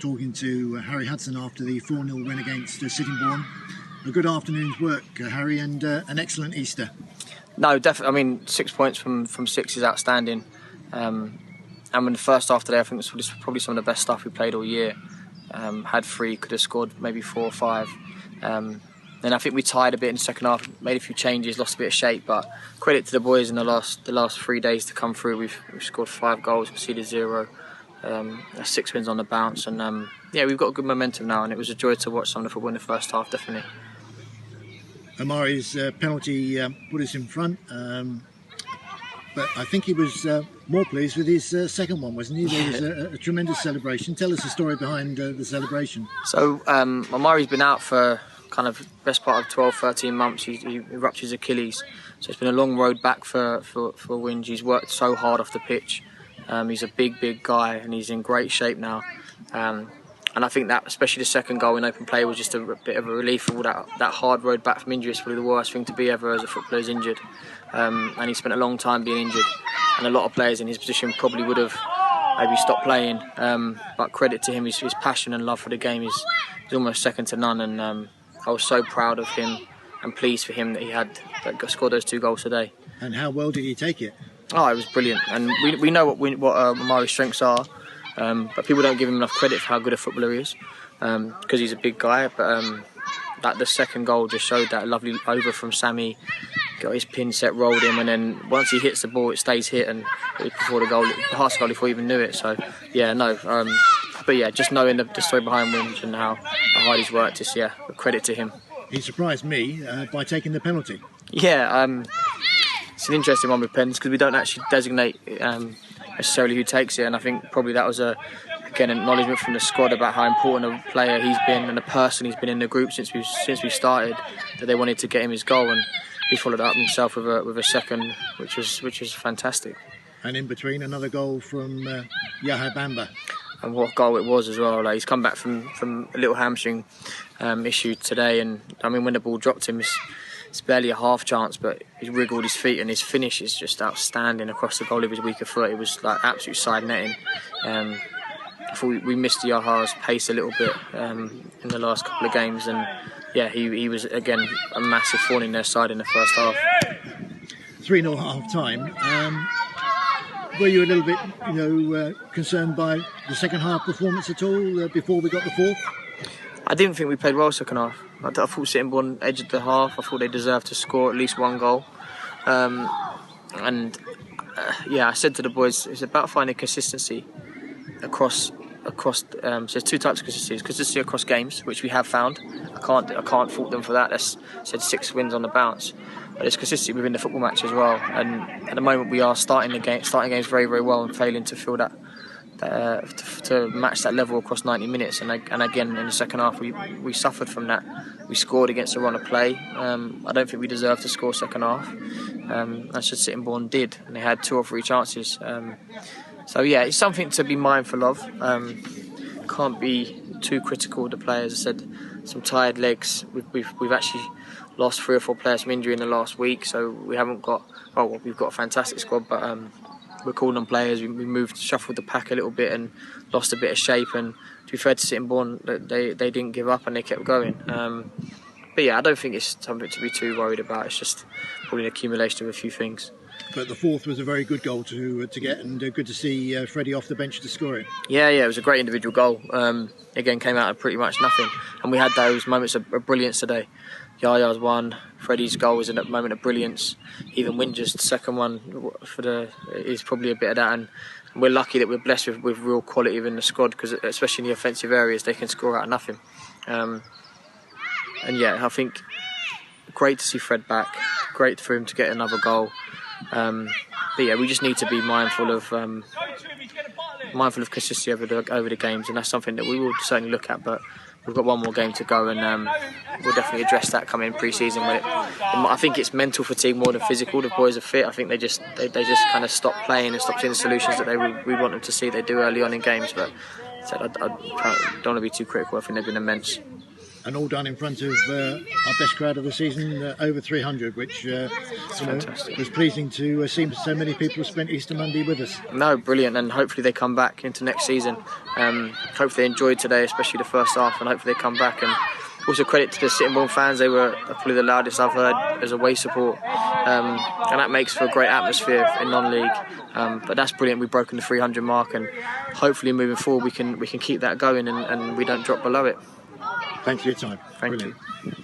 talking to Harry Hudson after the 4-0 win against Sittingbourne. A good afternoon's work, Harry, and an excellent Easter. No, definitely. I mean, 6 points from 6 is outstanding. And in the first half today, I think this was probably some of the best stuff we played all year. Had 3, could have scored maybe 4 or 5. And I think we tied a bit in the second half, made a few changes, lost a bit of shape. But credit to the boys in the last 3 days to come through. We've scored 5 goals, conceded 0. 6 wins on the bounce, and we've got good momentum now. And it was a joy to watch some of the football in the first half, definitely. Omari's penalty put us in front, but I think he was more pleased with his second one, wasn't he? There was a tremendous celebration. Tell us the story behind the celebration. So Omari's been out for kind of best part of 12, 13 months. He ruptured his Achilles, so it's been a long road back for Winge. He's worked so hard off the pitch. He's a big guy, and he's in great shape now. And I think that, especially the second goal in open play, was just a bit of a relief for all that hard road back from injury. It's probably the worst thing to be ever as a footballer is injured. And he spent a long time being injured. And a lot of players in his position probably would have maybe stopped playing. But credit to him, his passion and love for the game is almost second to none. And I was so proud of him and pleased for him that he scored those 2 goals today. And how well did he take it? Oh, it was brilliant. And we know what Omari's strengths are. But people don't give him enough credit for how good a footballer he is, because he's a big guy. But the second goal just showed that lovely over from Sammy, got his pin set, rolled him, and then once he hits the ball, it stays hit, and it was before the goal, past the goal before he even knew it. So just knowing the story behind Winge and how hard he's worked, is credit to him. He surprised me by taking the penalty. Yeah, it's an interesting one with pens because we don't actually designate necessarily who takes it, and I think probably that was an acknowledgement from the squad about how important a player he's been and a person he's been in the group since we started, that they wanted to get him his goal, and he followed up himself with a second, which was fantastic. And in between, another goal from Yahya Bamba. And what goal it was as well. Like, he's come back from a little hamstring issue today, and I mean when the ball dropped him, it's barely a half chance, but he wriggled his feet, and his finish is just outstanding across the goal of his weaker foot. It was like absolute side netting. I thought we missed Yahya's pace a little bit in the last couple of games, and he was again a massive thorn in their side in the first half. 3-0 half time. Were you a little bit, concerned by the second half performance at all before we got the fourth? I didn't think we played well second half. I thought Sittingbourne edged the half. I thought they deserved to score at least 1 goal. I said to the boys, it's about finding consistency across. So there's 2 types of consistency. It's consistency across games, which we have found. I can't fault them for that. That's said 6 wins on the bounce. But it's consistency within the football match as well. And at the moment we are starting games very, very well and failing to feel that. To match that level across 90 minutes, and again in the second half we suffered from that. We scored against a run of play. I don't think we deserved to score second half. That's just Sittingbourne did, and they had 2 or 3 chances. It's something to be mindful of. Can't be too critical of the players. I said some tired legs. We've actually lost 3 or 4 players from injury in the last week, so we haven't got. We've got a fantastic squad, but. We're calling on players. We shuffled the pack a little bit and lost a bit of shape. And to be fair to Sittingbourne, they didn't give up and they kept going. I don't think it's something to be too worried about. It's just probably an accumulation of a few things. But the fourth was a very good goal to get, and good to see Freddie off the bench to score it. Yeah, it was a great individual goal. Again, came out of pretty much nothing, and we had those moments of brilliance today. Yahya's one, Freddie's goal was a moment of brilliance. Even Winge's second one is probably a bit of that, and we're lucky that we're blessed with real quality within the squad, because especially in the offensive areas they can score out of nothing. I think great to see Fred back. Great for him to get another goal. We just need to be mindful of consistency over the games, and that's something that we will certainly look at. But we've got 1 more game to go, and we'll definitely address that coming in pre-season. I think it's mental fatigue more than physical. The boys are fit. I think they just kind of stop playing and stop seeing the solutions that we want them to see they do early on in games. But I don't want to be too critical. I think they've been immense. and all done in front of our best crowd of the season, over 300, which was pleasing to see so many people spent Easter Monday with us. No, brilliant, and hopefully they come back into next season. Hopefully they enjoyed today, especially the first half, and hopefully they come back. And also credit to the Sittingbourne fans, they were probably the loudest I've heard as away support, and that makes for a great atmosphere in non-league. But that's brilliant, we've broken the 300 mark, and hopefully moving forward we can keep that going and we don't drop below it. Thanks for your time. Thank Brilliant. you.